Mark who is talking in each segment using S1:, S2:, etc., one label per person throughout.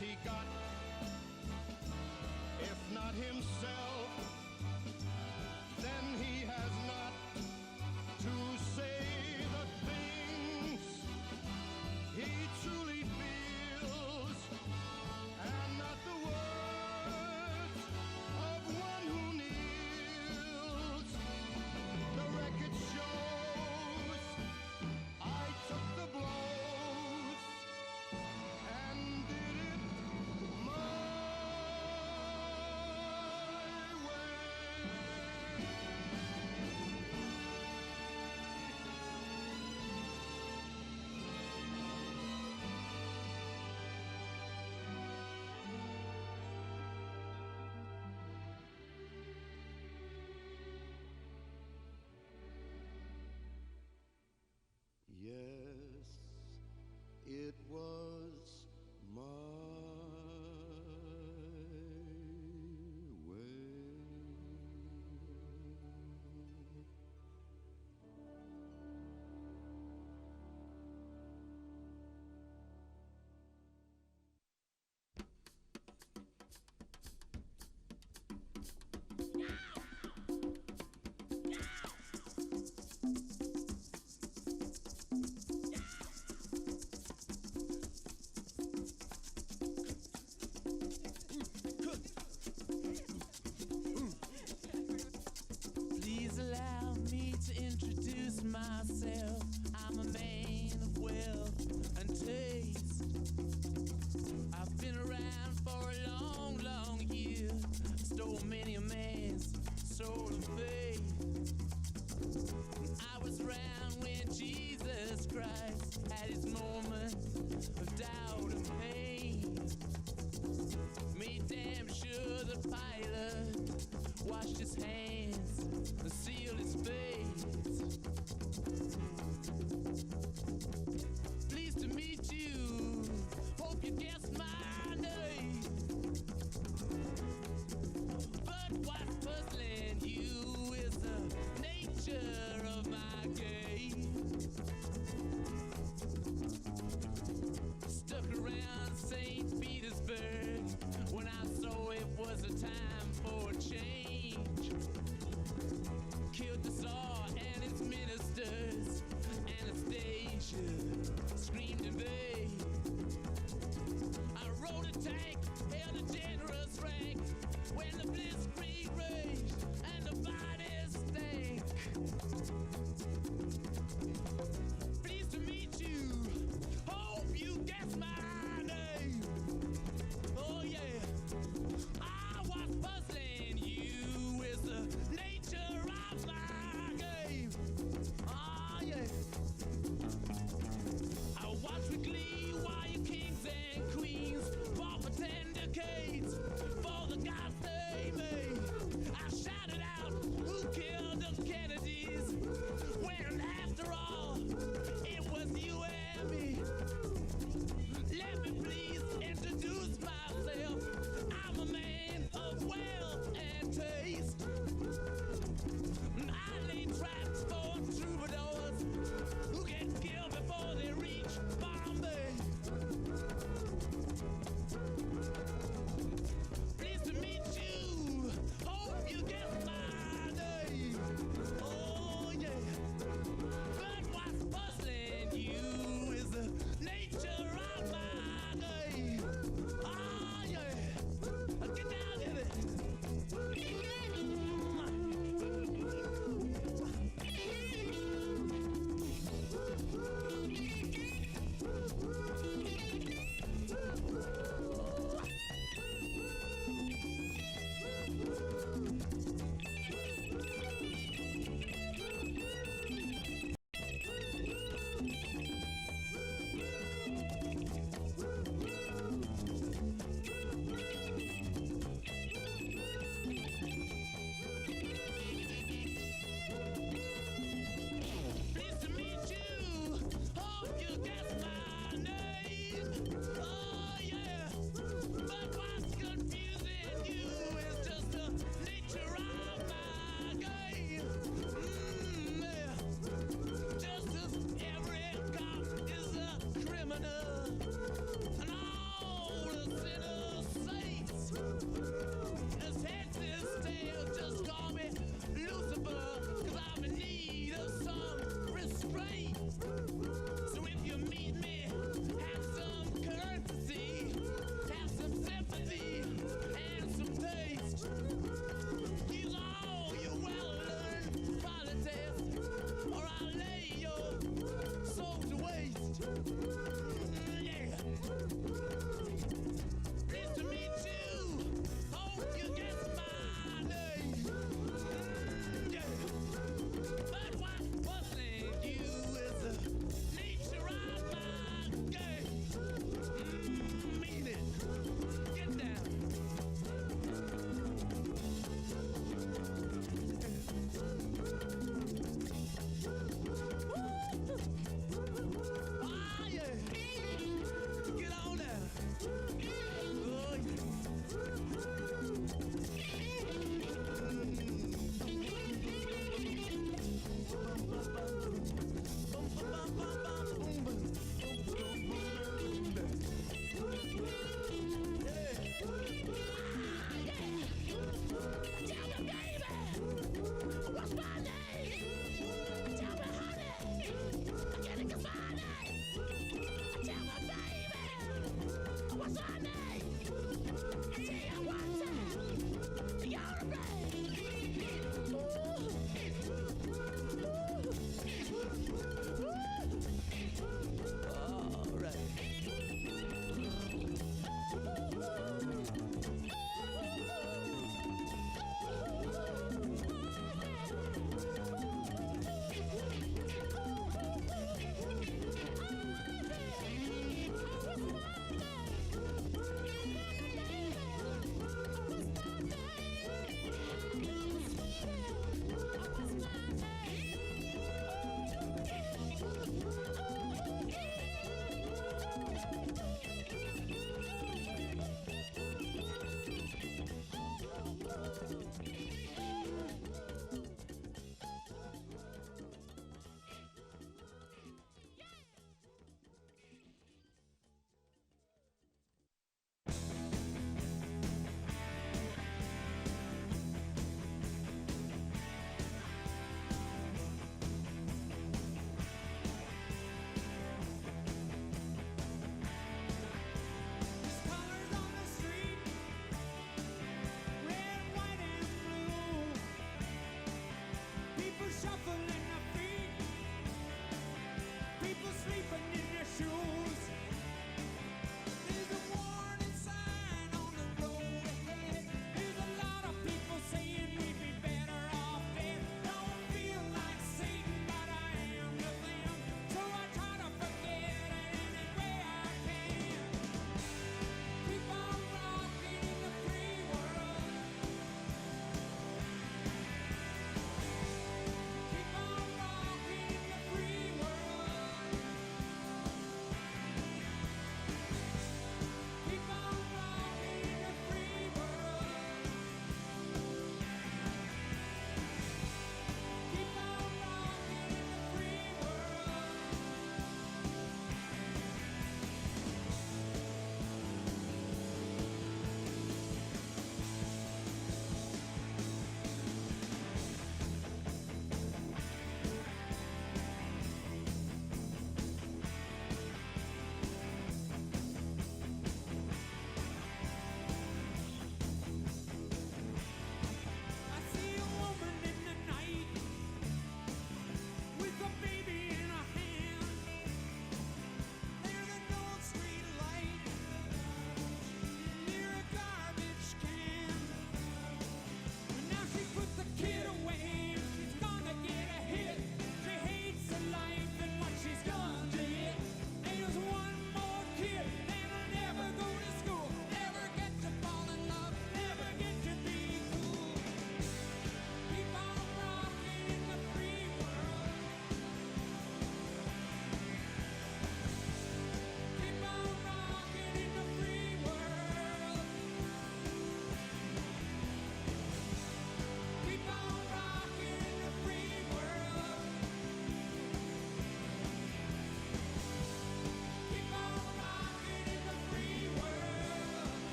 S1: he got? If not himself, then he has not to say the things he truly feels, and not the words of one who kneels. The record shows I took the blows and did it my Yes, it was my way.
S2: Please allow me to introduce myself. I'm a man of wealth and taste. I've been around for a long, long year. Stole many a man's soul and faith. I was around when Jesus Christ had his moment of doubt and pain. Made damn sure the pilot washed his hands and sealed his face. Pleased to meet you. Hope you guessed my name. But what's puzzling you is the nature of my game. Stuck around St. Petersburg when I saw it was a time for a change. Killed the Tsar and his ministers. Anastasia screamed in vain. I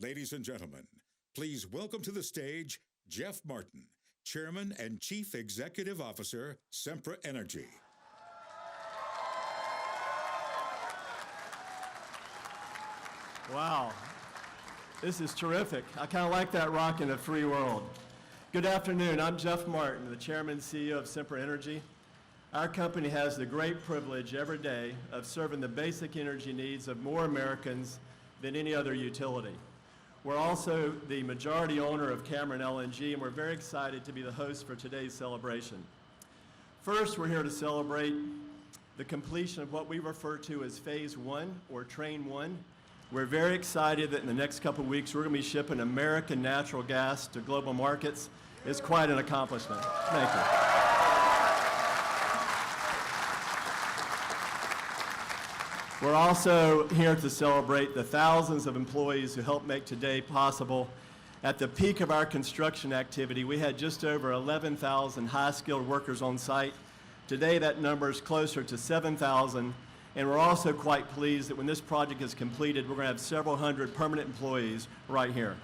S3: Ladies and gentlemen, please welcome to the stage Jeff Martin, Chairman and Chief Executive Officer, Sempra Energy.
S4: Wow, this is terrific. I kind of like that rock in a free world. Good afternoon, I'm Jeff Martin, the Chairman and CEO of Sempra Energy. Our company has the great privilege every day of serving the basic energy needs of more Americans than any other utility. We're also the majority owner of Cameron LNG, and we're very excited to be the host for today's celebration. First, we're here to celebrate the completion of what we refer to as Phase 1, or Train 1. We're very excited that in the next couple of weeks, we're going to be shipping American natural gas to global markets. It's quite an accomplishment. Thank you. We're also here to celebrate the thousands of employees who helped make today possible. At the peak of our construction activity, we had just over 11,000 high-skilled workers on site. Today, that number is closer to 7,000, and we're also quite pleased that when this project is completed, we're going to have several hundred permanent employees right here.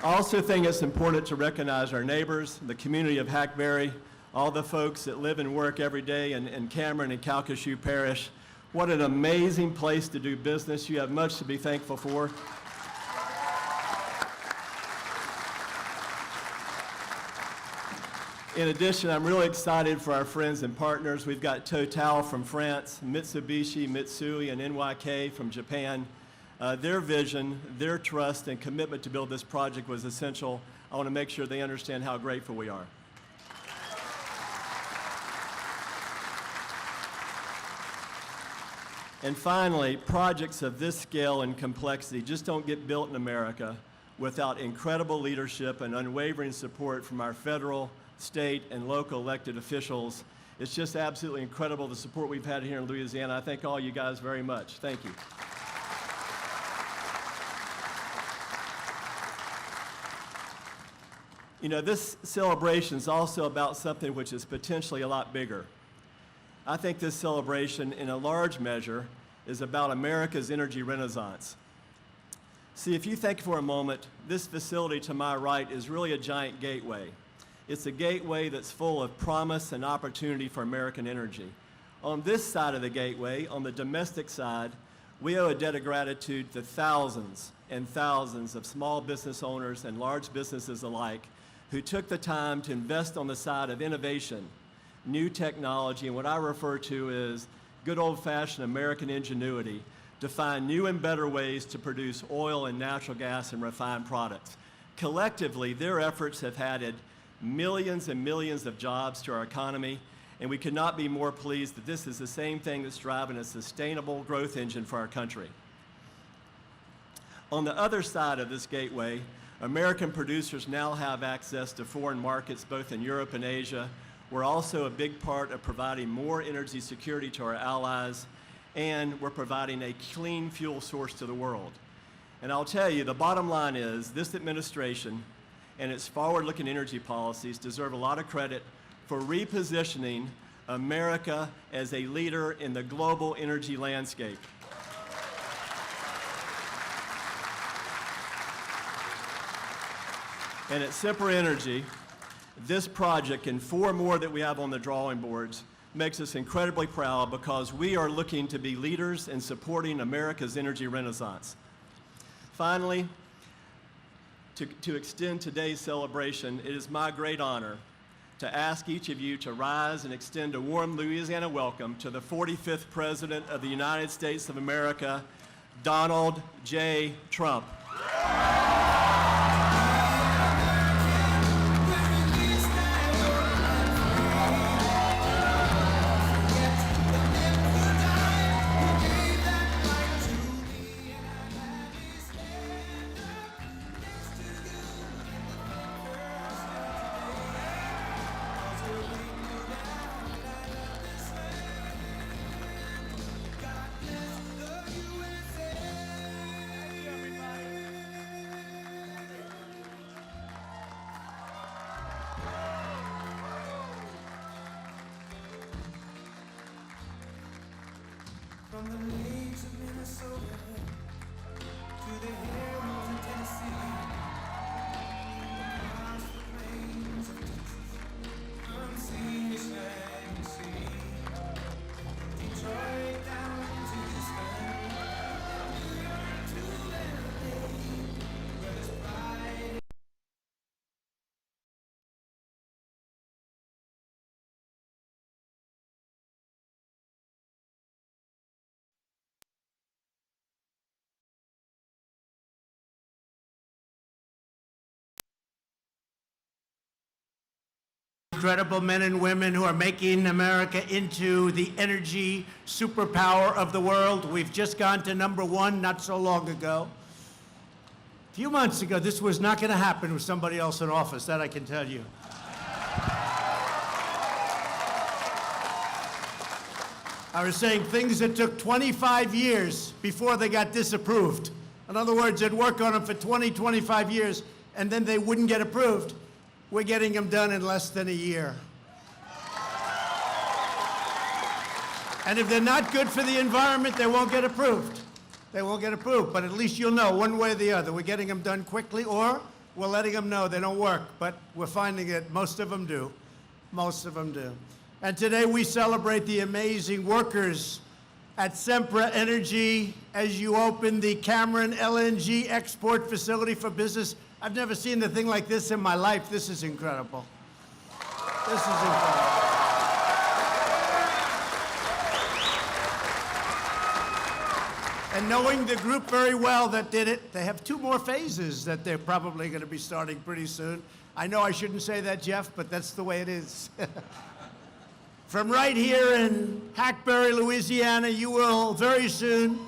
S4: I also think it's important to recognize our neighbors, the community of Hackberry, all the folks that live and work every day in Cameron and Calcasieu Parish. What an amazing place to do business. You have much to be thankful for. In addition, I'm really excited for our friends and partners. We've got Total from France, Mitsubishi, Mitsui, and NYK from Japan. Their vision, their trust, and commitment to build this project was essential. I want to make sure they understand how grateful we are. And finally, projects of this scale and complexity just don't get built in America without incredible leadership and unwavering support from our federal, state, and local elected officials. It's just absolutely incredible the support we've had here in Louisiana. I thank all you guys very much. Thank you. You know, this celebration is also about something which is potentially a lot bigger. I think this celebration, in a large measure, is about America's energy renaissance. See, if you think for a moment, this facility to my right is really a giant gateway. It's a gateway that's full of promise and opportunity for American energy. On this side of the gateway, on the domestic side, we owe a debt of gratitude to thousands and thousands of small business owners and large businesses alike who took the time to invest on the side of innovation, new technology, and what I refer to as good old-fashioned American ingenuity to find new and better ways to produce oil and natural gas and refined products. Collectively, their efforts have added millions and millions of jobs to our economy, and we could not be more pleased that this is the same thing that's driving a sustainable growth engine for our country. On the other side of this gateway, American producers now have access to foreign markets both in Europe and Asia. We're also a big part of providing more energy security to our allies, and we're providing a clean fuel source to the world. And I'll tell you, the bottom line is this administration and its forward-looking energy policies deserve a lot of credit for repositioning America as a leader in the global energy landscape. And at Sempra Energy, this project and four more that we have on the drawing boards makes us incredibly proud because we are looking to be leaders in supporting America's energy renaissance. Finally, to extend today's celebration, it is my great honor to ask each of you to rise and extend a warm Louisiana welcome to the 45th President of the United States of America, Donald J. Trump.
S5: From the lakes of Minnesota to the hills of Tennessee, across the plains of Texas, unseen is shining sea. Detroit down to Houston, New York to LA, where there's pride. Incredible men and women who are making America into the energy superpower of the world. We've just gone to #1 not so long ago. A few months ago, this was not going to happen with somebody else in office, that I can tell you. I was saying things that took 25 years before they got disapproved. In other words, they'd work on them for 20, 25 years, and then they wouldn't get approved. We're getting them done in less than a year. And if they're not good for the environment, they won't get approved. They won't get approved, but at least you'll know one way or the other. We're getting them done quickly, or we're letting them know they don't work, but we're finding that most of them do. Most of them do. And today we celebrate the amazing workers at Sempra Energy as you open the Cameron LNG export facility for business. I've never seen a thing like this in my life. This is incredible. This is incredible. And knowing the group very well that did it, they have 2 more phases that they're probably going to be starting pretty soon. I know I shouldn't say that, Jeff, but that's the way it is. From right here in Hackberry, Louisiana, you will very soon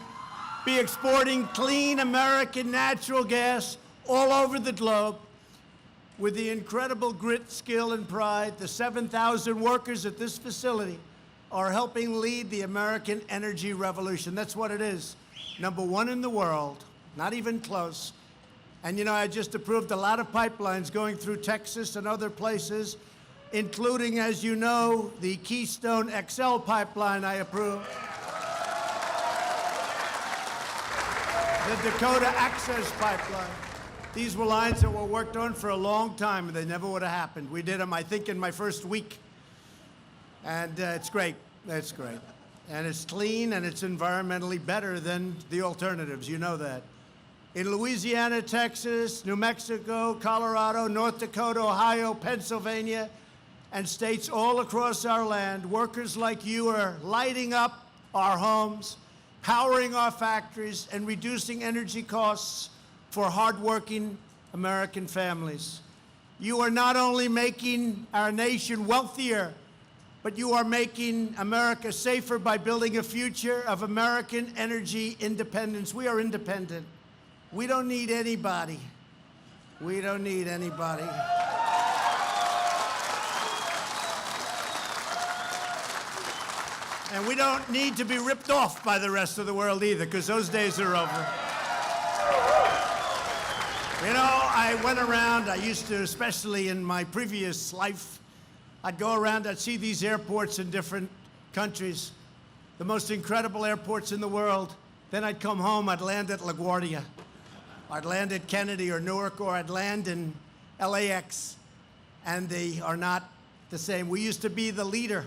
S5: be exporting clean American natural gas all over the globe. With the incredible grit, skill, and pride, the 7,000 workers at this facility are helping lead the American energy revolution. That's what it is. #1 in the world, not even close. And you know, I just approved a lot of pipelines going through Texas and other places, including, as you know, the Keystone XL pipeline I approved. The Dakota Access Pipeline. These were lines that were worked on for a long time, and they never would have happened. We did them, I think, in my first week. And it's great. It's great. And it's clean, and it's environmentally better than the alternatives. You know that. In Louisiana, Texas, New Mexico, Colorado, North Dakota, Ohio, Pennsylvania, and states all across our land, workers like you are lighting up our homes, powering our factories, and reducing energy costs for hardworking American families. You are not only making our nation wealthier, but you are making America safer by building a future of American energy independence. We are independent. We don't need anybody. We don't need anybody. And we don't need to be ripped off by the rest of the world either, because those days are over. You know, I went around, I used to, especially in my previous life, I'd go around, I'd see these airports in different countries, the most incredible airports in the world. Then I'd come home, I'd land at LaGuardia. I'd land at Kennedy or Newark, or I'd land in LAX, and they are not the same. We used to be the leader,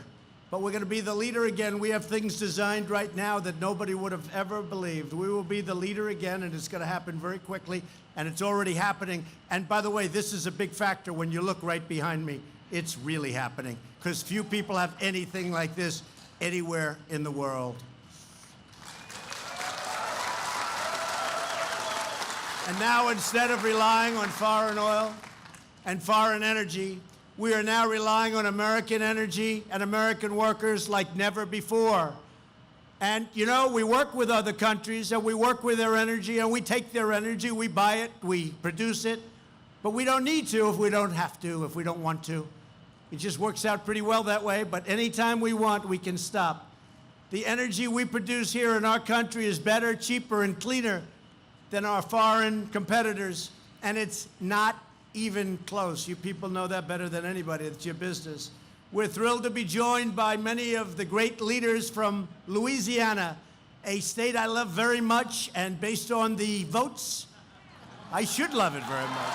S5: but we're going to be the leader again. We have things designed right now that nobody would have ever believed. We will be the leader again, and it's going to happen very quickly, and it's already happening. And by the way, this is a big factor when you look right behind me. It's really happening, because few people have anything like this anywhere in the world. And now, instead of relying on foreign oil and foreign energy, we are now relying on American energy and American workers like never before. And, you know, we work with other countries, and we work with their energy, and we take their energy, we buy it, we produce it, but we don't need to if we don't have to, if we don't want to. It just works out pretty well that way, but anytime we want, we can stop. The energy we produce here in our country is better, cheaper, and cleaner than our foreign competitors, and it's not even close. You people know that better than anybody. It's your business. We're thrilled to be joined by many of the great leaders from Louisiana a state I love very much, and based on the votes, I should love it very much.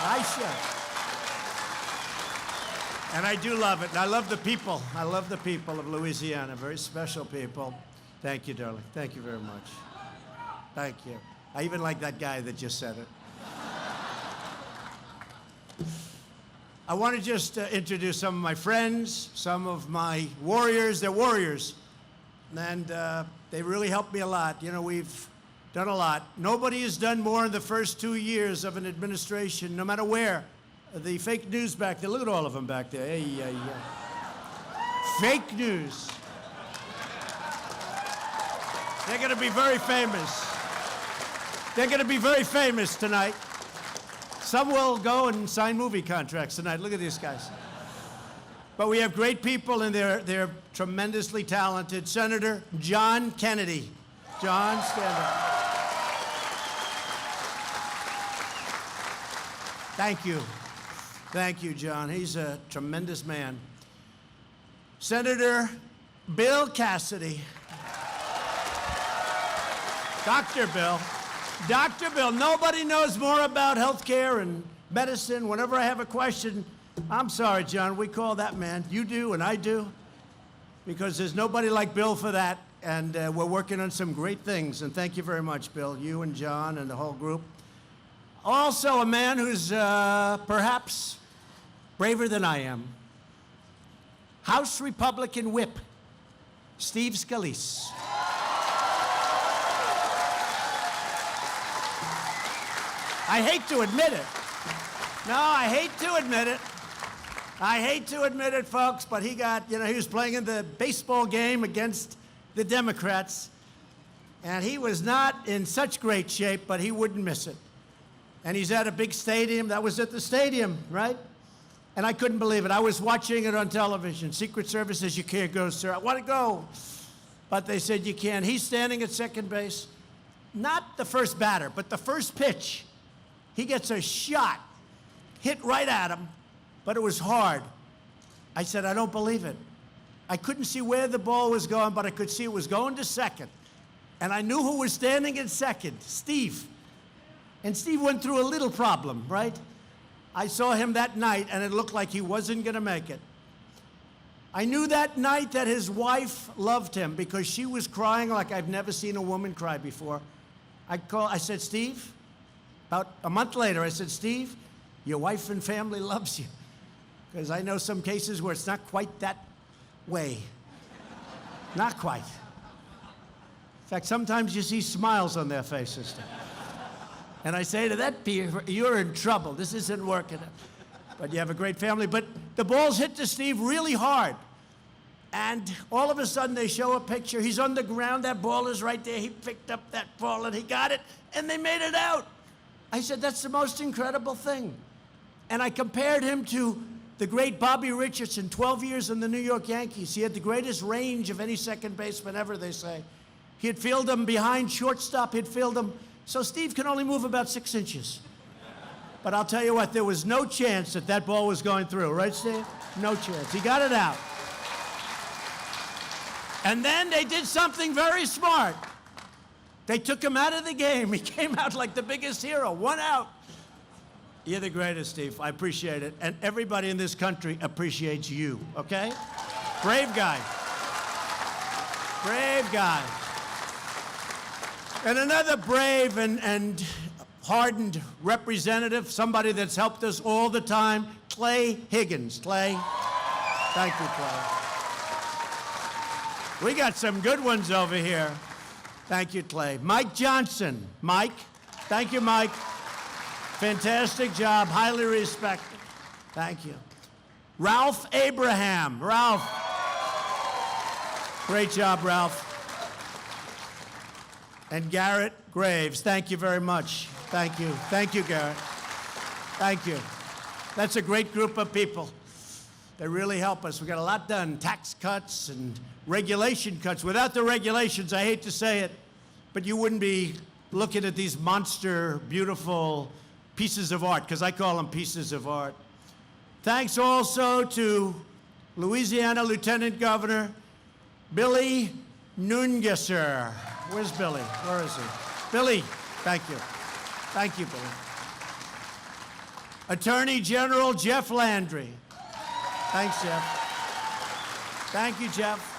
S5: I should. And I do love it. And I love the people. I love the people of Louisiana. Very special people. Thank you, darling. Thank you very much. Thank you. I even like that guy that just said it. I want to just introduce some of my friends, some of my warriors. They're warriors. And they really helped me a lot. You know, we've done a lot. Nobody has done more in the first 2 years of an administration, no matter where. The fake news back there. Look at all of them back there. Hey, fake news. They're going to be very famous. They're going to be very famous tonight. Some will go and sign movie contracts tonight. Look at these guys. But we have great people, and they're tremendously talented. Senator John Kennedy. John, stand up. Thank you. Thank you, John. He's a tremendous man. Senator Bill Cassidy. Dr. Bill. Dr. Bill. Nobody knows more about health care and medicine. Whenever I have a question, I'm sorry, John, we call that man. You do, and I do, because there's nobody like Bill for that, and we're working on some great things, and thank you very much, Bill, you and John and the whole group. Also, a man who's perhaps braver than I am. House Republican Whip, Steve Scalise. I hate to admit it. No, I hate to admit it. I hate to admit it, folks, but he was playing in the baseball game against the Democrats, and he was not in such great shape, but he wouldn't miss it. And he's at a big stadium. That was at the stadium, right? And I couldn't believe it. I was watching it on television. Secret Service says, you can't go, sir. I want to go. But they said, you can. He's standing at second base. Not the first batter, but the first pitch. He gets a shot, hit right at him, but it was hard. I said, I don't believe it. I couldn't see where the ball was going, but I could see it was going to second. And I knew who was standing in second, Steve. And Steve went through a little problem, right? I saw him that night, and it looked like he wasn't going to make it. I knew that night that his wife loved him because she was crying like I've never seen a woman cry before. I said, Steve, about a month later, I said, Steve, your wife and family loves you. Because I know some cases where it's not quite that way. Not quite. In fact, sometimes you see smiles on their faces. And I say to that peer, you're in trouble. This isn't working. But you have a great family. But the ball's hit to Steve really hard. And all of a sudden, they show a picture. He's on the ground. That ball is right there. He picked up that ball, and he got it, and they made it out. I said, that's the most incredible thing. And I compared him to the great Bobby Richardson, 12 years in the New York Yankees. He had the greatest range of any second baseman ever, they say. He'd field him behind shortstop. He'd field him. So Steve can only move about 6 inches. But I'll tell you what, there was no chance that that ball was going through. Right, Steve? No chance. He got it out. And then they did something very smart. They took him out of the game. He came out like the biggest hero. 1 out. You're the greatest, Steve. I appreciate it. And everybody in this country appreciates you, okay? Brave guy. Brave guy. And another brave and hardened representative, somebody that's helped us all the time, Clay Higgins. Clay, thank you, Clay. We got some good ones over here. Thank you, Clay. Mike Johnson. Mike, thank you, Mike. Fantastic job, highly respected. Thank you. Ralph Abraham. Ralph. Great job, Ralph. And Garrett Graves, thank you very much. Thank you. Thank you, Garrett. Thank you. That's a great group of people. They really help us. We got a lot done, tax cuts and regulation cuts. Without the regulations, I hate to say it, but you wouldn't be looking at these monster, beautiful pieces of art, because I call them pieces of art. Thanks also to Louisiana Lieutenant Governor Billy Nungesser. Where's Billy? Where is he? Billy, thank you. Thank you, Billy. Attorney General Jeff Landry. Thanks, Jeff. Thank you, Jeff.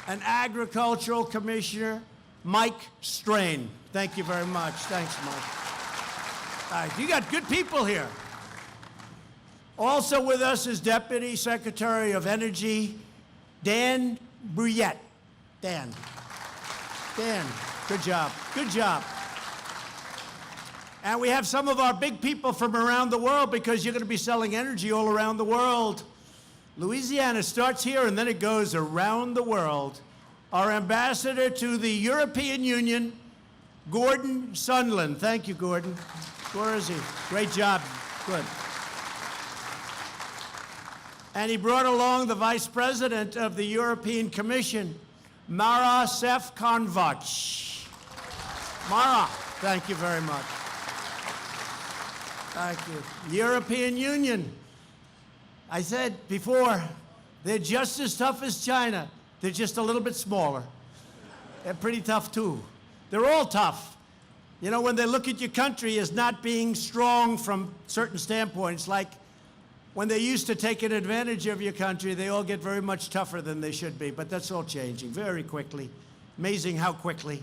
S5: And Agricultural Commissioner Mike Strain. Thank you very much. Thanks, Mike. All right, you got good people here. Also with us is Deputy Secretary of Energy Dan Bruyette. Dan, good job, good job. And we have some of our big people from around the world because you're going to be selling energy all around the world. Louisiana starts here and then it goes around the world. Our ambassador to the European Union, Gordon Sunland. Thank you, Gordon. Where is he? Great job. Good. And he brought along the Vice President of the European Commission, Mara Sefcovic. Mara, thank you very much. Thank you. European Union. I said before, they're just as tough as China. They're just a little bit smaller. They're pretty tough, too. They're all tough. You know, when they look at your country as not being strong from certain standpoints, like when they're used to taking advantage of your country, they all get very much tougher than they should be. But that's all changing very quickly. Amazing how quickly.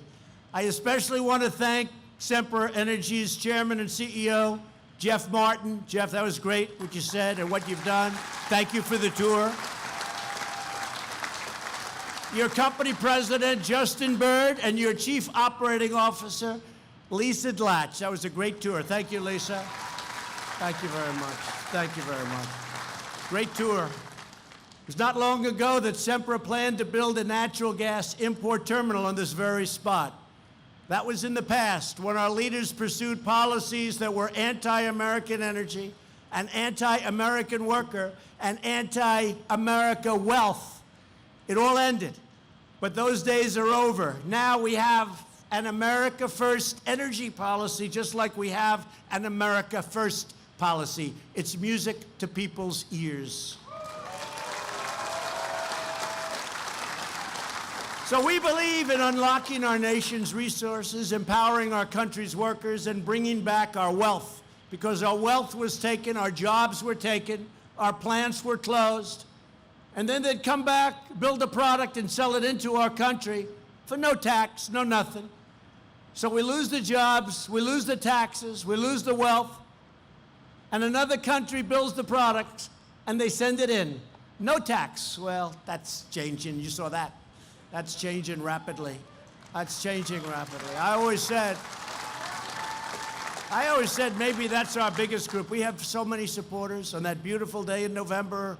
S5: I especially want to thank Sempra Energy's chairman and CEO, Jeff Martin. Jeff, that was great what you said and what you've done. Thank you for the tour. Your company president, Justin Bird, and your chief operating officer, Lisa Dlatch. That was a great tour. Thank you, Lisa. Thank you very much. Thank you very much. Great tour. It was not long ago that Sempra planned to build a natural gas import terminal on this very spot. That was in the past, when our leaders pursued policies that were anti-American energy, and anti-American worker, and anti-America wealth. It all ended. But those days are over. Now we have an America First energy policy, just like we have an America First policy. It's music to people's ears. So we believe in unlocking our nation's resources, empowering our country's workers, and bringing back our wealth. Because our wealth was taken, our jobs were taken, our plants were closed, and then they'd come back, build a product, and sell it into our country for no tax, no nothing. So we lose the jobs, we lose the taxes, we lose the wealth, and another country builds the product, and they send it in. No tax. Well, that's changing. You saw that. That's changing rapidly. That's changing rapidly. I always said maybe that's our biggest group. We have so many supporters on that beautiful day in November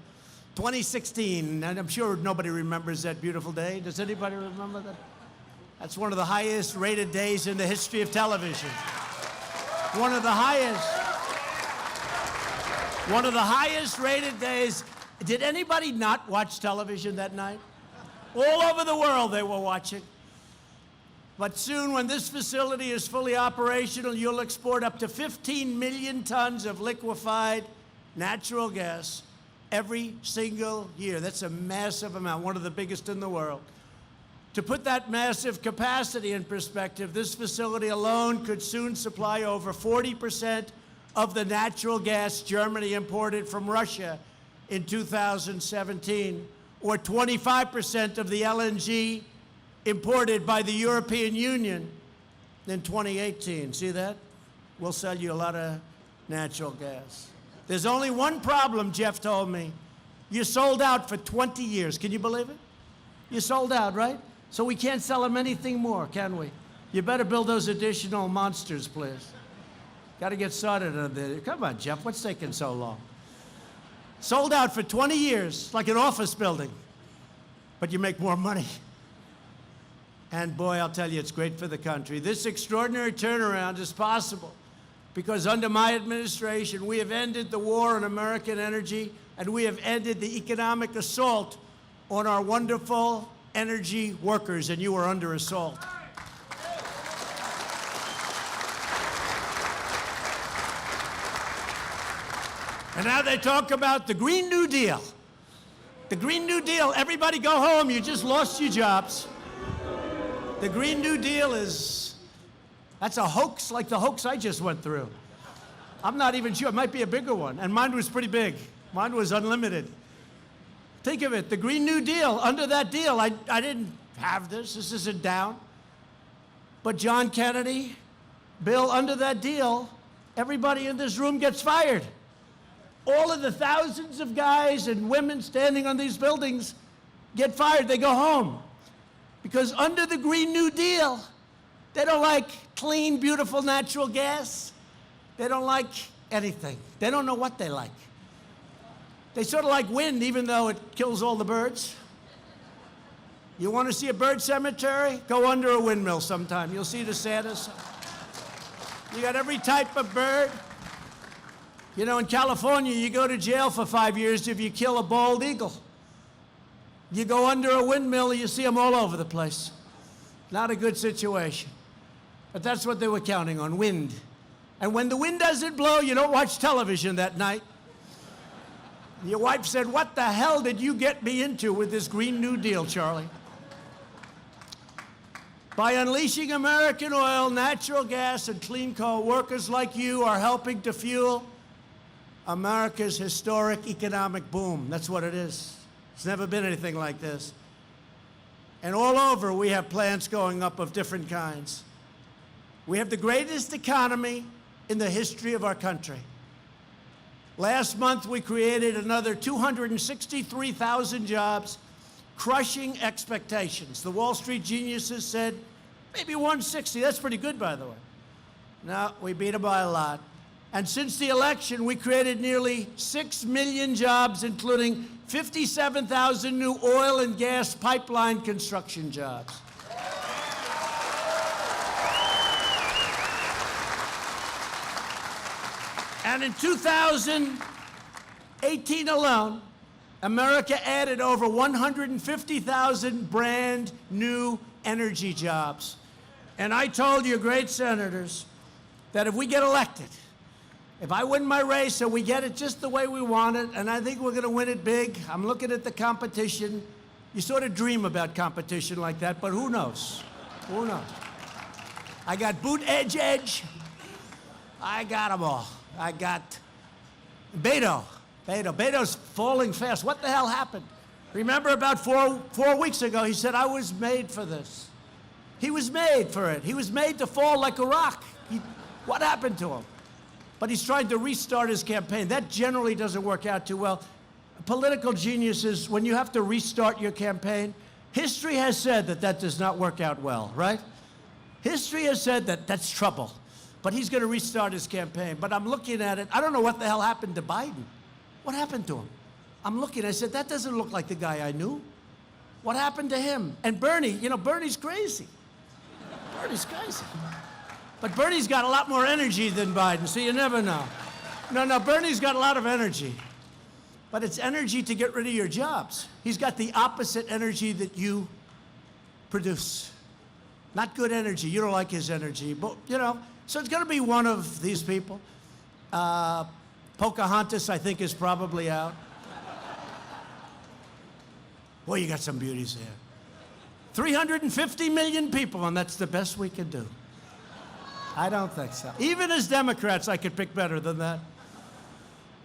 S5: 2016, and I'm sure nobody remembers that beautiful day. Does anybody remember that? That's one of the highest rated days in the history of television. One of the highest rated days. Did anybody not watch television that night? All over the world they were watching. But soon, when this facility is fully operational, you'll export up to 15 million tons of liquefied natural gas every single year. That's a massive amount, one of the biggest in the world. To put that massive capacity in perspective, this facility alone could soon supply over 40% of the natural gas Germany imported from Russia in 2017. Or 25% of the LNG imported by the European Union in 2018. See that? We'll sell you a lot of natural gas. There's only one problem, Jeff told me. You sold out for 20 years. Can you believe it? You sold out, right? So we can't sell them anything more, can we? You better build those additional monsters, please. Got to get started on this. Come on, Jeff, what's taking so long? Sold out for 20 years, like an office building, but you make more money. And boy, I'll tell you, it's great for the country. This extraordinary turnaround is possible because under my administration, we have ended the war on American energy, and we have ended the economic assault on our wonderful energy workers, and you are under assault. And now they talk about the Green New Deal. The Green New Deal, everybody go home, you just lost your jobs. The Green New Deal that's a hoax like the hoax I just went through. I'm not even sure, it might be a bigger one, and mine was pretty big. Mine was unlimited. Think of it, the Green New Deal, under that deal, I didn't have this isn't down. But John Kennedy, Bill, under that deal, everybody in this room gets fired. All of the thousands of guys and women standing on these buildings get fired, they go home. Because under the Green New Deal, they don't like clean, beautiful natural gas. They don't like anything. They don't know what they like. They sort of like wind, even though it kills all the birds. You want to see a bird cemetery? Go under a windmill sometime. You'll see the saddest. You got every type of bird. You know, in California, you go to jail for 5 years if you kill a bald eagle. You go under a windmill, you see them all over the place. Not a good situation. But that's what they were counting on, wind. And when the wind doesn't blow, you don't watch television that night. Your wife said, "What the hell did you get me into with this Green New Deal, Charlie?" By unleashing American oil, natural gas, and clean coal, workers like you are helping to fuel America's historic economic boom. That's what it is. It's never been anything like this. And all over, we have plants going up of different kinds. We have the greatest economy in the history of our country. Last month, we created another 263,000 jobs, crushing expectations. The Wall Street geniuses said, maybe 160. That's pretty good, by the way. No, we beat them by a lot. And since the election, we created nearly 6 million jobs, including 57,000 new oil and gas pipeline construction jobs. And in 2018 alone, America added over 150,000 brand new energy jobs. And I told you, great senators, that if we get elected, if I win my race and we get it just the way we want it, and I think we're going to win it big, I'm looking at the competition. You sort of dream about competition like that, but who knows? Who knows? I got boot edge. I got them all. I got Beto. Beto's falling fast. What the hell happened? Remember about four weeks ago, he said, I was made for this. He was made for it. He was made to fall like a rock. What happened to him? But he's trying to restart his campaign. That generally doesn't work out too well. Political geniuses, when you have to restart your campaign, history has said that that does not work out well, right? History has said that that's trouble. But he's going to restart his campaign. But I'm looking at it. I don't know what the hell happened to Biden. What happened to him? I'm looking. I said, that doesn't look like the guy I knew. What happened to him? And Bernie, you know, Bernie's crazy. Bernie's crazy. But Bernie's got a lot more energy than Biden, so you never know. No, Bernie's got a lot of energy. But it's energy to get rid of your jobs. He's got the opposite energy that you produce. Not good energy. You don't like his energy. But, you know, so it's going to be one of these people. Pocahontas, I think, is probably out. Boy, you got some beauties there. 350 million people, and that's the best we can do. I don't think so. Even as Democrats, I could pick better than that.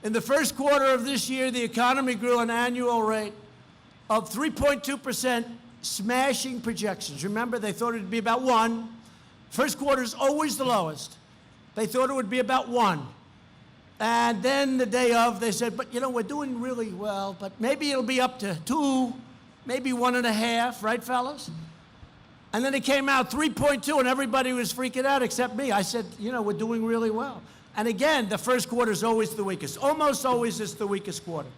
S5: In the first quarter of this year, the economy grew an annual rate of 3.2%, smashing projections. Remember, they thought it would be about 1. First quarter is always the lowest. They thought it would be about 1. And then the day of, they said, but you know, we're doing really well, but maybe it'll be up to 2, maybe 1.5, right, fellas? And then it came out 3.2, and everybody was freaking out except me. I said, you know, we're doing really well. And again, the first quarter is always the weakest. Almost always is the weakest quarter.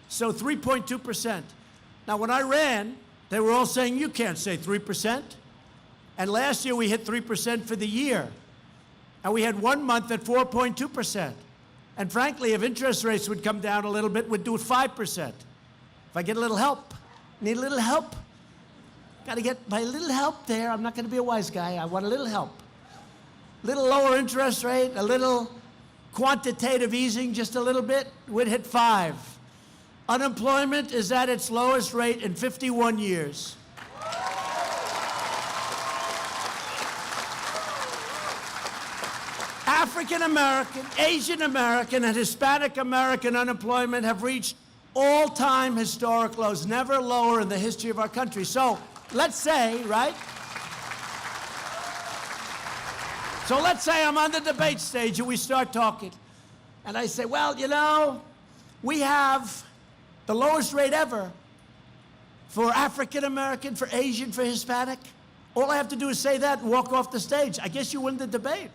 S5: So 3.2%. Now, when I ran, they were all saying, you can't say 3%. And last year, we hit 3% for the year. And we had 1 month at 4.2%. And frankly, if interest rates would come down a little bit, we'd do it 5%. If I get a little help, need a little help. Got to get my little help there. I'm not going to be a wise guy. I want a little help. Little lower interest rate, a little quantitative easing, just a little bit, we'd hit 5. Unemployment is at its lowest rate in 51 years. African American, Asian American, and Hispanic American unemployment have reached all-time historic lows, never lower in the history of our country. So let's say, right? So let's say I'm on the debate stage and we start talking. And I say, well, you know, we have the lowest rate ever for African American, for Asian, for Hispanic. All I have to do is say that and walk off the stage. I guess you win the debate.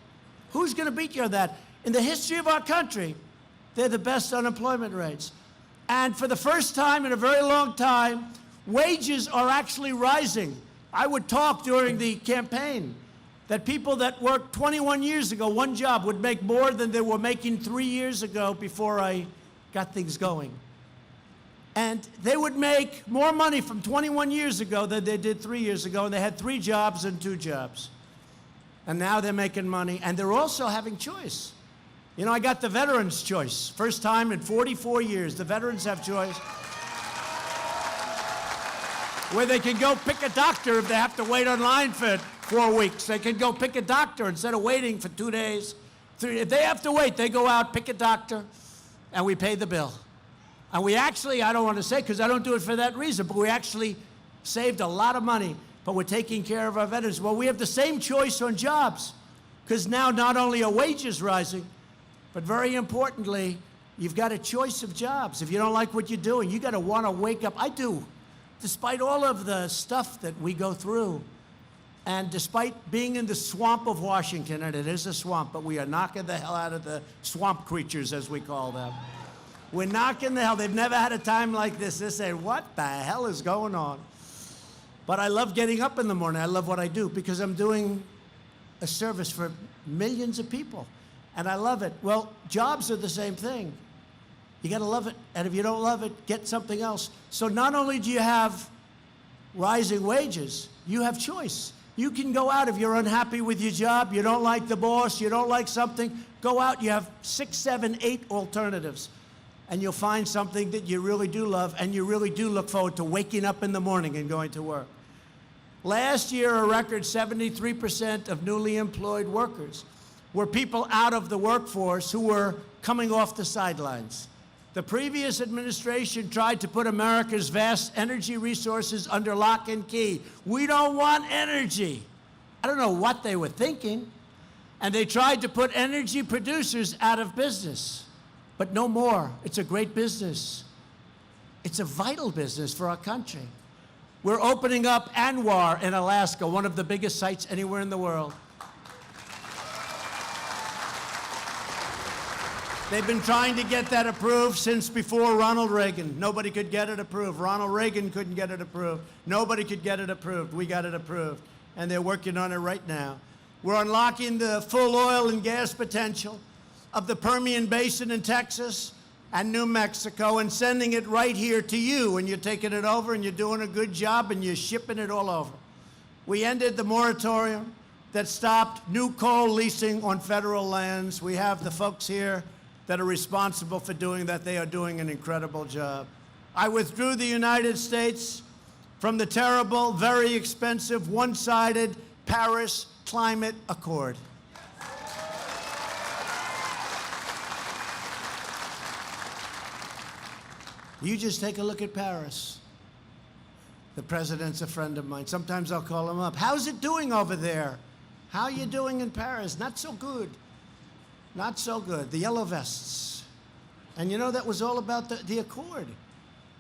S5: Who's going to beat you on that? In the history of our country, they're the best unemployment rates. And for the first time in a very long time, wages are actually rising. I would talk during the campaign that people that worked 21 years ago, one job, would make more than they were making 3 years ago before I got things going. And they would make more money from 21 years ago than they did 3 years ago, and they had 3 jobs and 2 jobs. And now they're making money, and they're also having choice. You know, I got the veterans' choice. First time in 44 years, the veterans have choice. Where they can go pick a doctor if they have to wait online for 4 weeks. They can go pick a doctor instead of waiting for 2 days. If they have to wait, they go out, pick a doctor, and we pay the bill. And we actually, I don't want to say because I don't do it for that reason, but we actually saved a lot of money, but we're taking care of our veterans. Well, we have the same choice on jobs because now not only are wages rising, but very importantly, you've got a choice of jobs. If you don't like what you're doing, you got to want to wake up. I do, despite all of the stuff that we go through. And despite being in the swamp of Washington, and it is a swamp, but we are knocking the hell out of the swamp creatures, as we call them. We're knocking the hell. They've never had a time like this. They say, what the hell is going on? But I love getting up in the morning. I love what I do because I'm doing a service for millions of people. And I love it. Well, jobs are the same thing. You got to love it. And if you don't love it, get something else. So not only do you have rising wages, you have choice. You can go out if you're unhappy with your job, you don't like the boss, you don't like something, go out. You have 6, 7, 8 alternatives. And you'll find something that you really do love, and you really do look forward to waking up in the morning and going to work. Last year, a record 73% of newly employed workers were people out of the workforce who were coming off the sidelines. The previous administration tried to put America's vast energy resources under lock and key. We don't want energy. I don't know what they were thinking. And they tried to put energy producers out of business. But no more. It's a great business. It's a vital business for our country. We're opening up Anwar in Alaska, one of the biggest sites anywhere in the world. They've been trying to get that approved since before Ronald Reagan. Nobody could get it approved. Ronald Reagan couldn't get it approved. Nobody could get it approved. We got it approved. And they're working on it right now. We're unlocking the full oil and gas potential of the Permian Basin in Texas and New Mexico and sending it right here to you. And you're taking it over and you're doing a good job and you're shipping it all over. We ended the moratorium that stopped new coal leasing on federal lands. We have the folks here that are responsible for doing that. They are doing an incredible job. I withdrew the United States from the terrible, very expensive, one-sided Paris Climate Accord. You just take a look at Paris. The president's a friend of mine. Sometimes I'll call him up. How's it doing over there? How are you doing in Paris? Not so good. Not so good. The yellow vests. And you know, that was all about the Accord.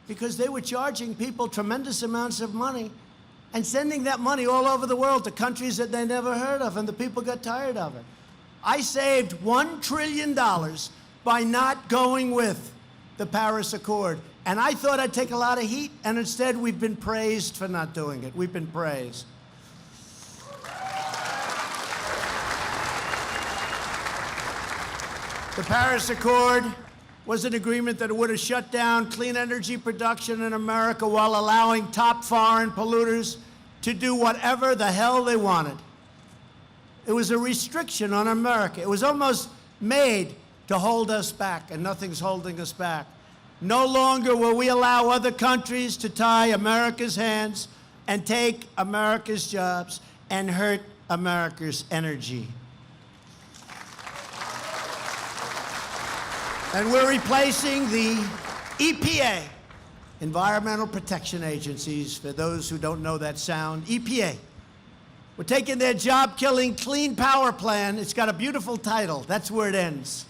S5: Because they were charging people tremendous amounts of money and sending that money all over the world to countries that they never heard of, and the people got tired of it. I saved $1 trillion by not going with the Paris Accord. And I thought I'd take a lot of heat, and instead we've been praised for not doing it. We've been praised. The Paris Accord was an agreement that would have shut down clean energy production in America while allowing top foreign polluters to do whatever the hell they wanted. It was a restriction on America. It was almost made to hold us back, and nothing's holding us back. No longer will we allow other countries to tie America's hands and take America's jobs and hurt America's energy. And we're replacing the EPA, Environmental Protection Agencies, for those who don't know that sound, EPA. We're taking their job-killing Clean Power Plan. It's got a beautiful title. That's where it ends,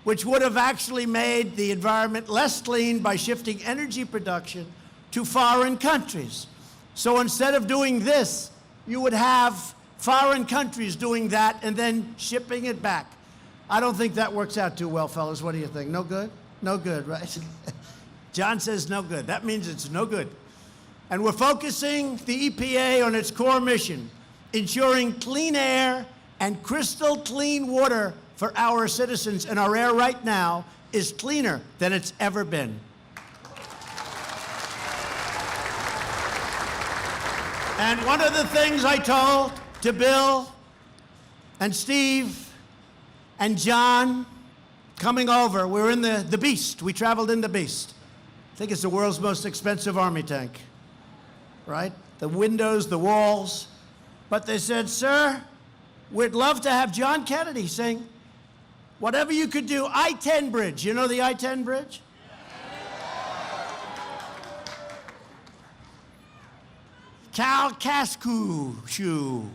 S5: which would have actually made the environment less clean by shifting energy production to foreign countries. So instead of doing this, you would have foreign countries doing that and then shipping it back. I don't think that works out too well, fellas. What do you think? No good? No good, right? John says no good. That means it's no good. And we're focusing the EPA on its core mission, ensuring clean air and crystal clean water for our citizens. And our air right now is cleaner than it's ever been. And one of the things I told to Bill and Steve and John coming over, we were in the Beast. We traveled in the Beast. I think it's the world's most expensive army tank, right? The windows, the walls. But they said, sir, we'd love to have John Kennedy sing whatever you could do. I-10 bridge. You know the I-10 bridge? Cal Cascu shoe.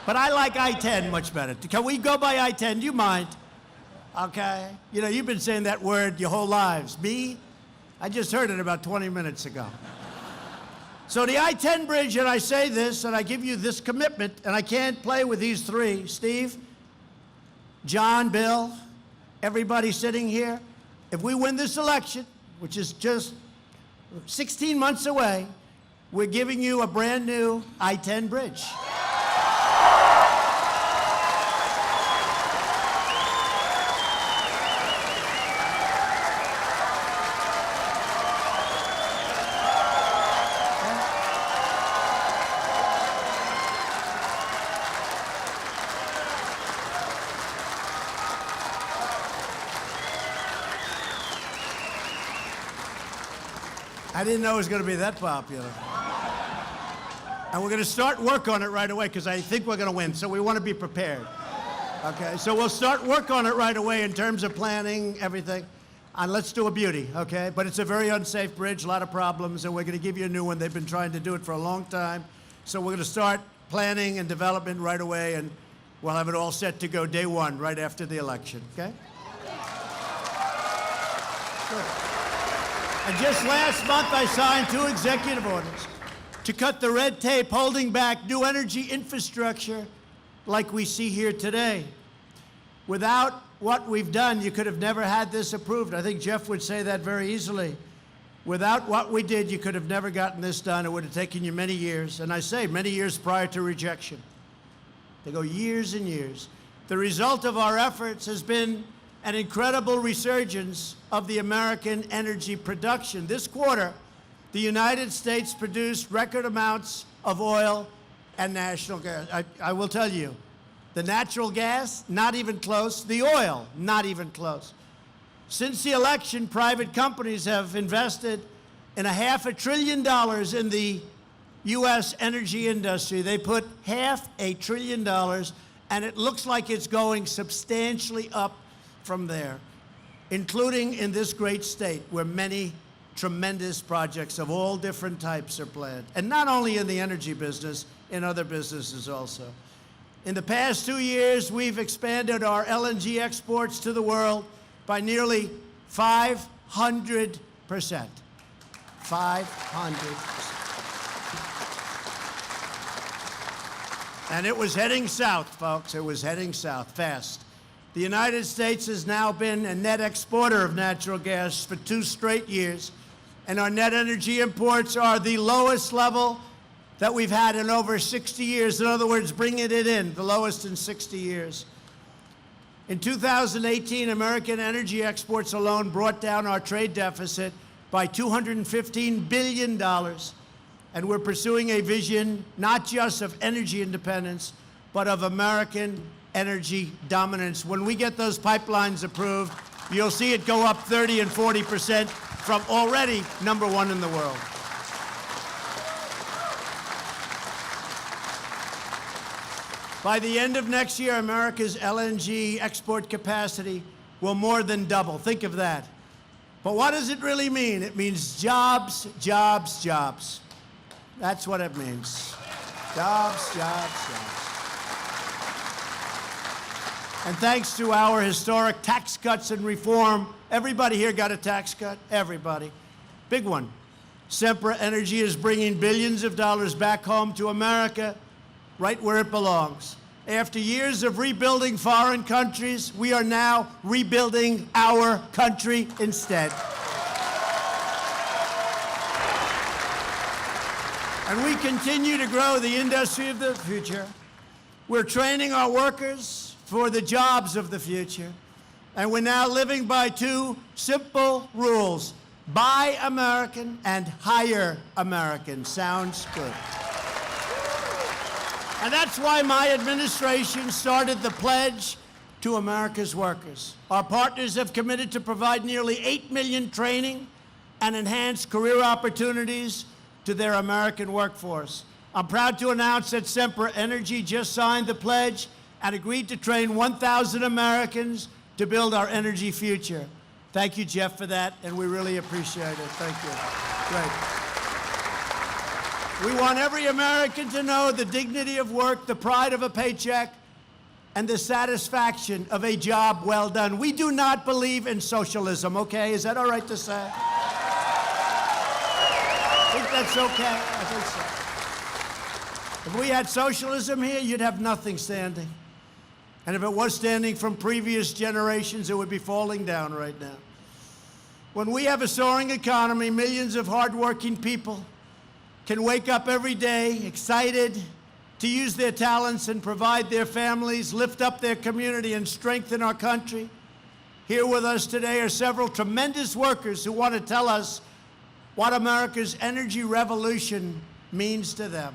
S5: But I like I-10 much better. Can we go by I-10? Do you mind? Okay. You know, you've been saying that word your whole lives. Me? I just heard it about 20 minutes ago. So the I-10 bridge, and I say this, and I give you this commitment, and I can't play with these three. Steve, John, Bill, everybody sitting here. If we win this election, which is just 16 months away, we're giving you a brand new I-10 bridge. I didn't know it was going to be that popular. And we're going to start work on it right away because I think we're going to win, so we want to be prepared. Okay, so we'll start work on it right away in terms of planning, everything. And let's do a beauty, okay? But it's a very unsafe bridge, a lot of problems, and we're going to give you a new one. They've been trying to do it for a long time. So we're going to start planning and development right away, and we'll have it all set to go day one, right after the election, okay? Good. And just last month, I signed 2 executive orders to cut the red tape holding back new energy infrastructure like we see here today. Without what we've done, you could have never had this approved. I think Jeff would say that very easily. Without what we did, you could have never gotten this done. It would have taken you many years, and I say many years prior to rejection. They go years and years. The result of our efforts has been an incredible resurgence of the American energy production. This quarter, the United States produced record amounts of oil and natural gas. I will tell you, the natural gas, not even close. The oil, not even close. Since the election, private companies have invested in $500 billion in the U.S. energy industry. They put $500 billion, and it looks like it's going substantially up from there, including in this great state where many tremendous projects of all different types are planned. And not only in the energy business, in other businesses also. In the past 2 years, we've expanded our LNG exports to the world by nearly 500%. 500%. And it was heading south, folks. It was heading south fast. The United States has now been a net exporter of natural gas for 2 straight years, and our net energy imports are the lowest level that we've had in over 60 years. In other words, bringing it in, the lowest in 60 years. In 2018, American energy exports alone brought down our trade deficit by $215 billion, and we're pursuing a vision not just of energy independence, but of American energy dominance. When we get those pipelines approved, You'll see it go up 30 and 40% from already #1 in the world. By the end of next year, America's LNG export capacity will more than double. Think of that. But what does it really mean? It means jobs, jobs, jobs. That's what it means. Jobs, jobs, jobs. And thanks to our historic tax cuts and reform, everybody here got a tax cut? Everybody. Big one. Sempra Energy is bringing billions of dollars back home to America, right where it belongs. After years of rebuilding foreign countries, we are now rebuilding our country instead. And we continue to grow the industry of the future. We're training our workers for the jobs of the future. And we're now living by 2 simple rules: buy American and hire American. Sounds good. And that's why my administration started the pledge to America's workers. Our partners have committed to provide nearly 8 million training and enhanced career opportunities to their American workforce. I'm proud to announce that Sempra Energy just signed the pledge and agreed to train 1,000 Americans to build our energy future. Thank you, Jeff, for that, and we really appreciate it. Thank you. Great. We want every American to know the dignity of work, the pride of a paycheck, and the satisfaction of a job well done. We do not believe in socialism, okay? Is that all right to say? I think that's okay. I think so. If we had socialism here, you'd have nothing standing. And if it was standing from previous generations, it would be falling down right now. When we have a soaring economy, millions of hardworking people can wake up every day excited to use their talents and provide their families, lift up their community, and strengthen our country. Here with us today are several tremendous workers who want to tell us what America's energy revolution means to them.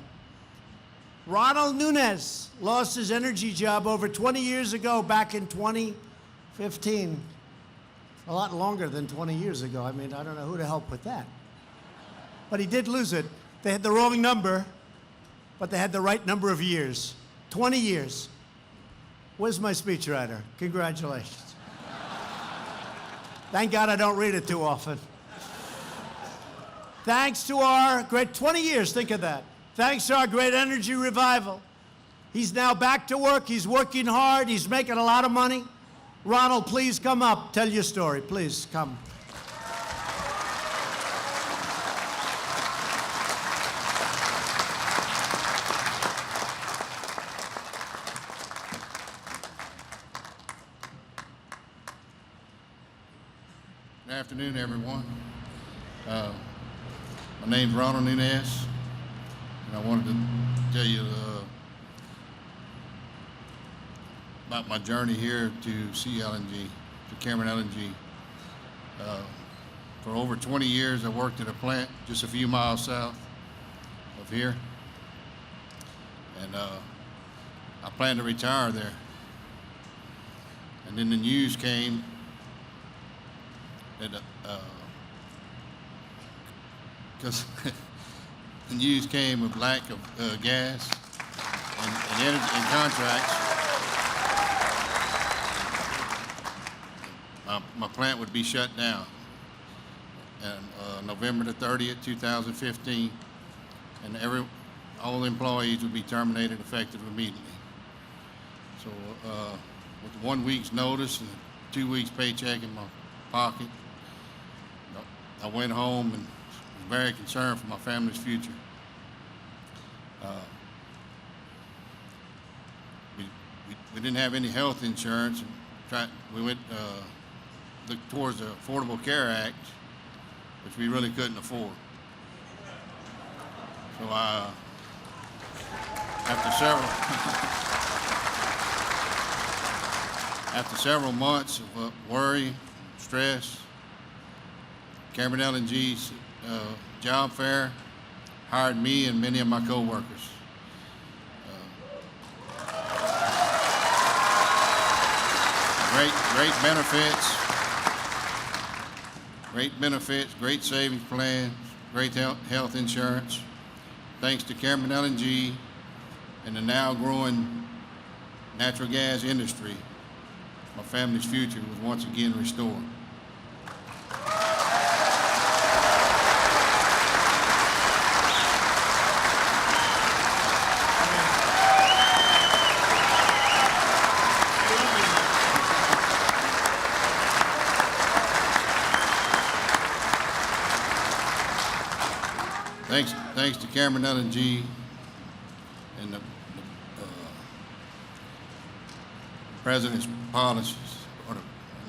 S5: Ronald Nunes lost his energy job over 20 years ago, back in 2015. A lot longer than 20 years ago. I mean, I don't know who to help with that. But he did lose it. They had the wrong number, but they had the right number of years. 20 years. Where's my speechwriter? Congratulations. Thank God I don't read it too often. Thanks to our great 20 years, think of that. Thanks to our great energy revival. He's now back to work. He's working hard. He's making a lot of money. Ronald, please come up. Tell your story. Please come.
S6: Good afternoon, everyone. My name's Ronald Nunes, and I wanted to tell you about my journey here to CLNG, to Cameron LNG. For over 20 years, I worked at a plant just a few miles south of here, and I plan to retire there. And then the news came that because the news came of lack of gas and energy and contracts. My plant would be shut down on November the 30th, 2015, and all the employees would be terminated effective immediately. So with 1 week's notice and 2 weeks paycheck in my pocket, I went home and was very concerned for my family's future. We didn't have any health insurance, and we went looked towards the Affordable Care Act, which we really couldn't afford. So after several months of worry, stress, Cameron LNG's job fair hired me and many of my co-workers. Great benefits, great benefits, great savings plans, great health insurance. Thanks to Cameron LNG and the now growing natural gas industry, my family's future was once again restored. Thanks to Cameron LNG and the President's policies, or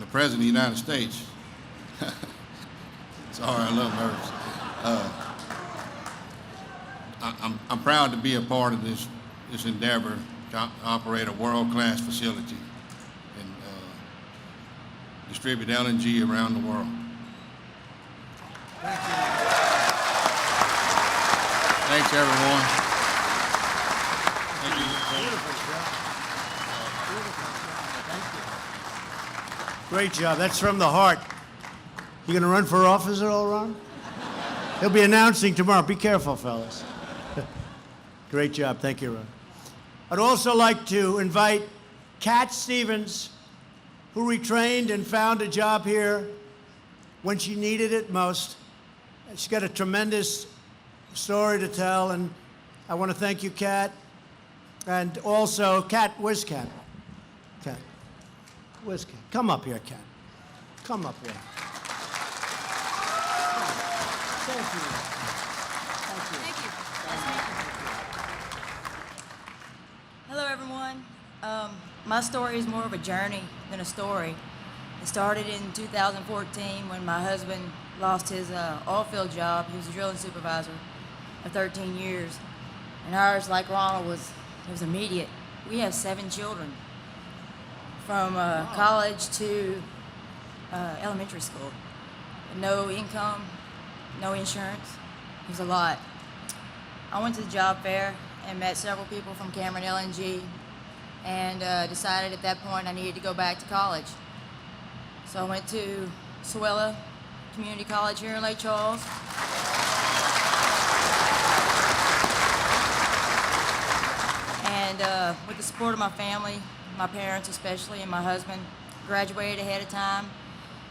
S6: the President of the United States. Sorry, I'm a little nervous. I'm proud to be a part of this endeavor to operate a world-class facility and distribute LNG around the world.
S5: Thank you.
S6: Thanks, everyone. Thank you.
S5: Beautiful job. Beautiful job. Thank you. Great job. That's from the heart. You going to run for office at all, Ron? He'll be announcing tomorrow. Be careful, fellas. Great job. Thank you, Ron. I'd also like to invite Cat Stevens, who retrained and found a job here when she needed it most. She's got a tremendous story to tell, and I want to thank you, Kat. And also, Kat, where's Kat? Kat, where's Kat? Come up here, Kat. Come up here. Thank you.
S7: Thank you. Hello, everyone. My story is more of a journey than a story. It started in 2014 when my husband lost his oil field job. He was a drilling supervisor of 13 years. And ours, like Ronald, was immediate. We have 7 children from college to elementary school. No income, no insurance. It was a lot. I went to the job fair and met several people from Cameron LNG and decided at that point I needed to go back to college. So I went to Swella Community College here in Lake Charles. And with the support of my family, my parents especially, and my husband, graduated ahead of time.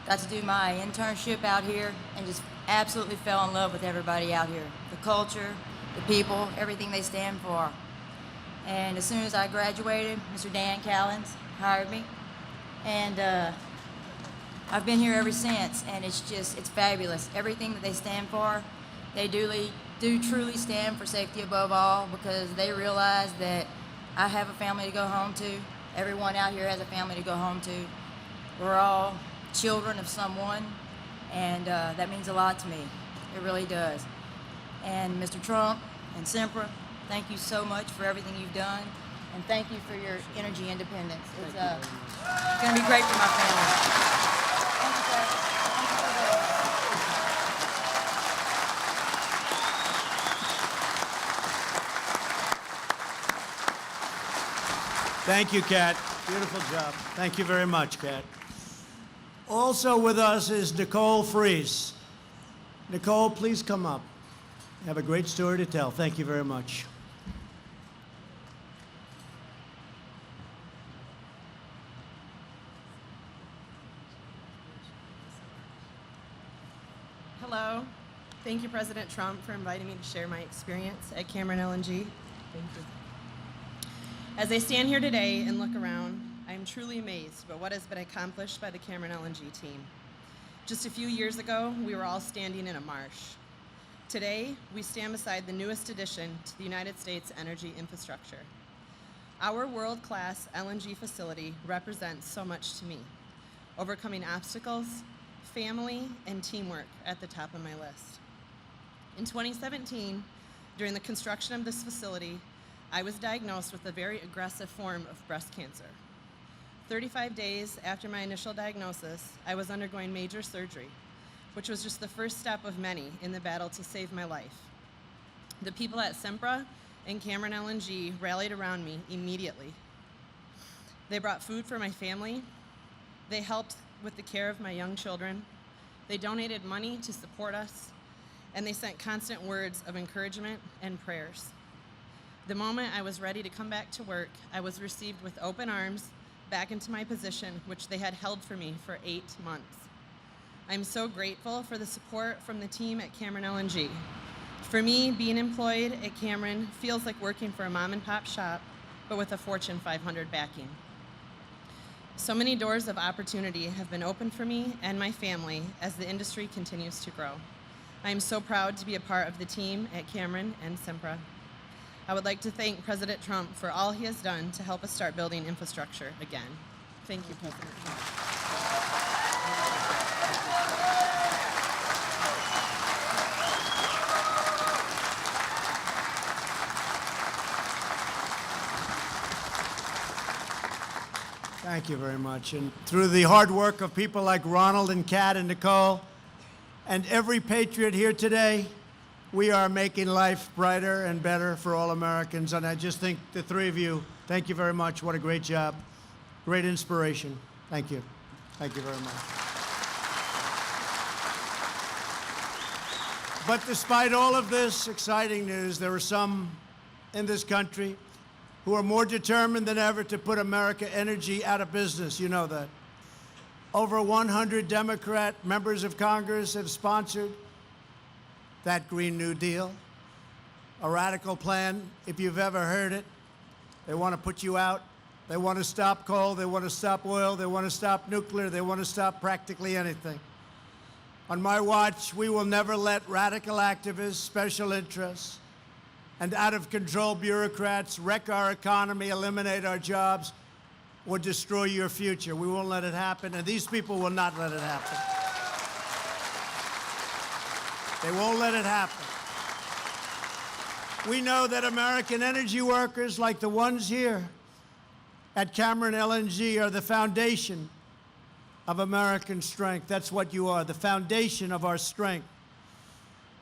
S7: Got to do my internship out here and just absolutely fell in love with everybody out here. The culture, the people, everything they stand for. And as soon as I graduated, Mr. Dan Callens hired me. And I've been here ever since, and it's fabulous. Everything that they stand for, they do truly stand for safety above all, because they realize that I have a family to go home to. Everyone out here has a family to go home to. We're all children of someone, and that means a lot to me. It really does. And Mr. Trump and Sempra, thank you so much for everything you've done, and thank you for your energy independence. It's going to be great for my family. Thank you, sir. Thank you so much.
S5: Thank you, Kat. Beautiful job. Thank you very much, Kat. Also with us is Nicole Fries. Nicole, please come up. You have a great story to tell. Thank you very much.
S8: Hello. Thank you, President Trump, for inviting me to share my experience at Cameron LNG. Thank you. As I stand here today and look around, I am truly amazed by what has been accomplished by the Cameron LNG team. Just a few years ago, we were all standing in a marsh. Today, we stand beside the newest addition to the United States energy infrastructure. Our world-class LNG facility represents so much to me, overcoming obstacles, family, and teamwork at the top of my list. In 2017, during the construction of this facility, I was diagnosed with a very aggressive form of breast cancer. 35 days after my initial diagnosis, I was undergoing major surgery, which was just the first step of many in the battle to save my life. The people at Sempra and Cameron LNG rallied around me immediately. They brought food for my family. They helped with the care of my young children. They donated money to support us, and they sent constant words of encouragement and prayers. The moment I was ready to come back to work, I was received with open arms back into my position, which they had held for me for 8 months. I'm so grateful for the support from the team at Cameron LNG. For me, being employed at Cameron feels like working for a mom and pop shop, but with a Fortune 500 backing. So many doors of opportunity have been opened for me and my family as the industry continues to grow. I am so proud to be a part of the team at Cameron and Sempra. I would like to thank President Trump for all he has done to help us start building infrastructure again. Thank you, President Trump.
S5: Thank you very much. And through the hard work of people like Ronald and Kat and Nicole and every patriot here today, we are making life brighter and better for all Americans. And I just think the three of you, thank you very much. What a great job. Great inspiration. Thank you. Thank you very much. But despite all of this exciting news, there are some in this country who are more determined than ever to put America Energy out of business. You know that. Over 100 Democrat members of Congress have sponsored that Green New Deal, a radical plan, if you've ever heard it. They want to put you out. They want to stop coal. They want to stop oil. They want to stop nuclear. They want to stop practically anything. On my watch, we will never let radical activists, special interests, and out-of-control bureaucrats wreck our economy, eliminate our jobs, or destroy your future. We won't let it happen, and these people will not let it happen. They won't let it happen. We know that American energy workers like the ones here at Cameron LNG are the foundation of American strength. That's what you are, the foundation of our strength.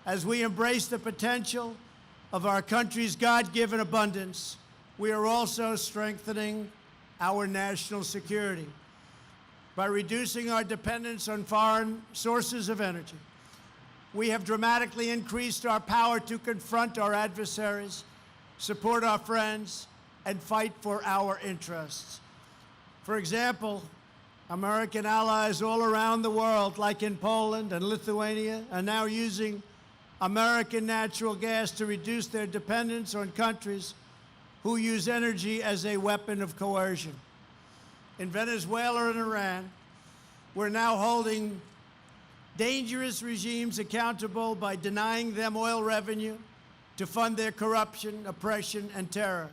S5: As we embrace the potential of our country's God-given abundance, we are also strengthening our national security by reducing our dependence on foreign sources of energy. We have dramatically increased our power to confront our adversaries, support our friends, and fight for our interests. For example, American allies all around the world, like in Poland and Lithuania, are now using American natural gas to reduce their dependence on countries who use energy as a weapon of coercion. In Venezuela and Iran, we're now holding dangerous regimes accountable by denying them oil revenue to fund their corruption, oppression, and terror.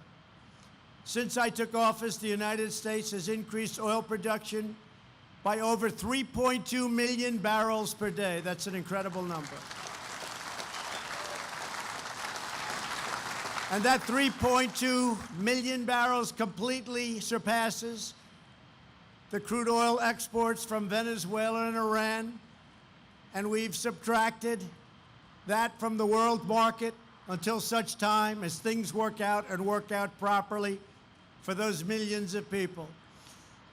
S5: Since I took office, the United States has increased oil production by over 3.2 million barrels per day. That's an incredible number. And that 3.2 million barrels completely surpasses the crude oil exports from Venezuela and Iran. And we've subtracted that from the world market until such time as things work out and work out properly for those millions of people.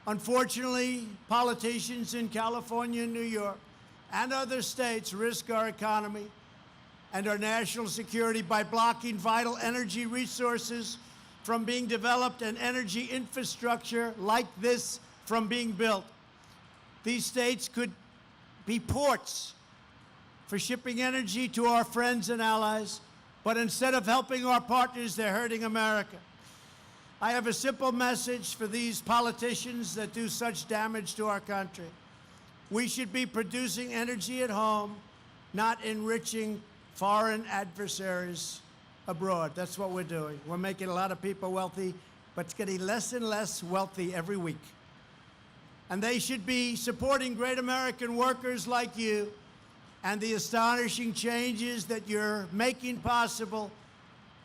S5: Unfortunately, politicians in California and New York and other states risk our economy and our national security by blocking vital energy resources from being developed and energy infrastructure like this from being built. These states could be ports for shipping energy to our friends and allies, but instead of helping our partners, they're hurting America. I have a simple message for these politicians that do such damage to our country. We should be producing energy at home, not enriching foreign adversaries abroad. That's what we're doing. We're making a lot of people wealthy, but it's getting less and less wealthy every week. And they should be supporting great American workers like you and the astonishing changes that you're making possible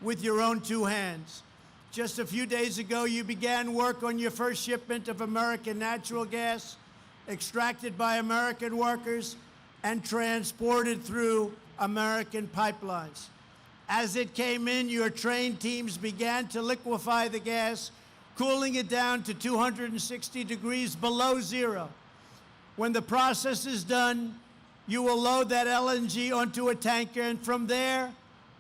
S5: with your own two hands. Just a few days ago, you began work on your first shipment of American natural gas, extracted by American workers and transported through American pipelines. As it came in, your trained teams began to liquefy the gas, cooling it down to 260 degrees below zero. When the process is done, You will load that LNG onto a tanker, and from there,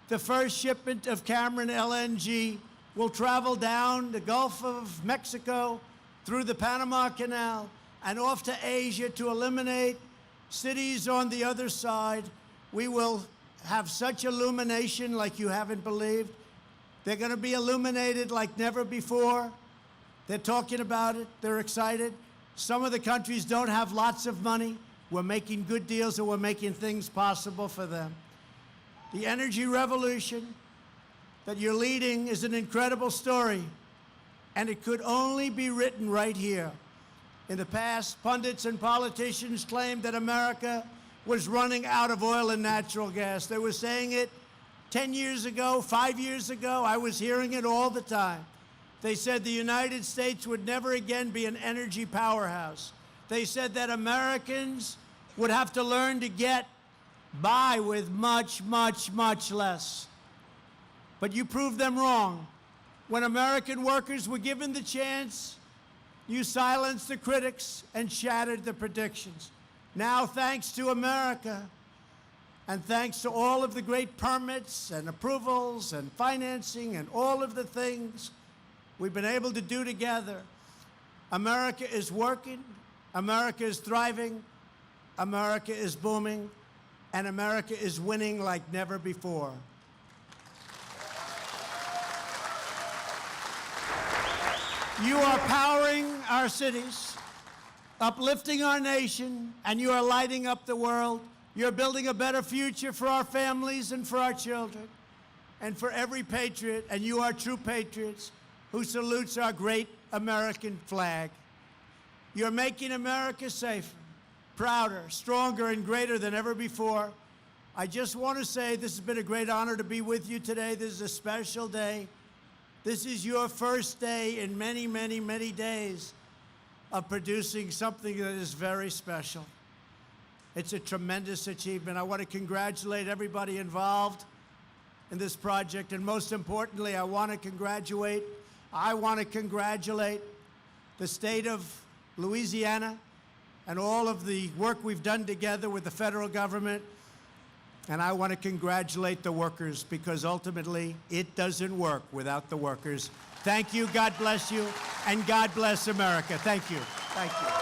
S5: the first shipment of Cameron LNG will travel down the Gulf of Mexico, through the Panama Canal, and off to Asia to eliminate cities on the other side. We will have such illumination like you haven't believed. They're going to be illuminated like never before. They're talking about it. They're excited. Some of the countries don't have lots of money. We're making good deals, and we're making things possible for them. The energy revolution that you're leading is an incredible story, and it could only be written right here. In the past, pundits and politicians claimed that America was running out of oil and natural gas. They were saying it 10 years ago, 5 years ago. I was hearing it all the time. They said the United States would never again be an energy powerhouse. They said that Americans would have to learn to get by with much, much, much less. But you proved them wrong. When American workers were given the chance, you silenced the critics and shattered the predictions. Now, thanks to America, and thanks to all of the great permits and approvals and financing and all of the things we've been able to do together, America is working, America is thriving, America is booming, and America is winning like never before. You are powering our cities, uplifting our nation, and you are lighting up the world. You're building a better future for our families and for our children and for every patriot, and you are true patriots who salutes our great American flag. You're making America safer, prouder, stronger, and greater than ever before. I just want to say this has been a great honor to be with you today. This is a special day. This is your first day in many, many, many days of producing something that is very special. It's a tremendous achievement. I want to congratulate everybody involved in this project, and most importantly, I want to congratulate the state of Louisiana and all of the work we've done together with the federal government. And I want to congratulate the workers, because ultimately it doesn't work without the workers. Thank you, God bless you, and God bless America. Thank you. Thank you.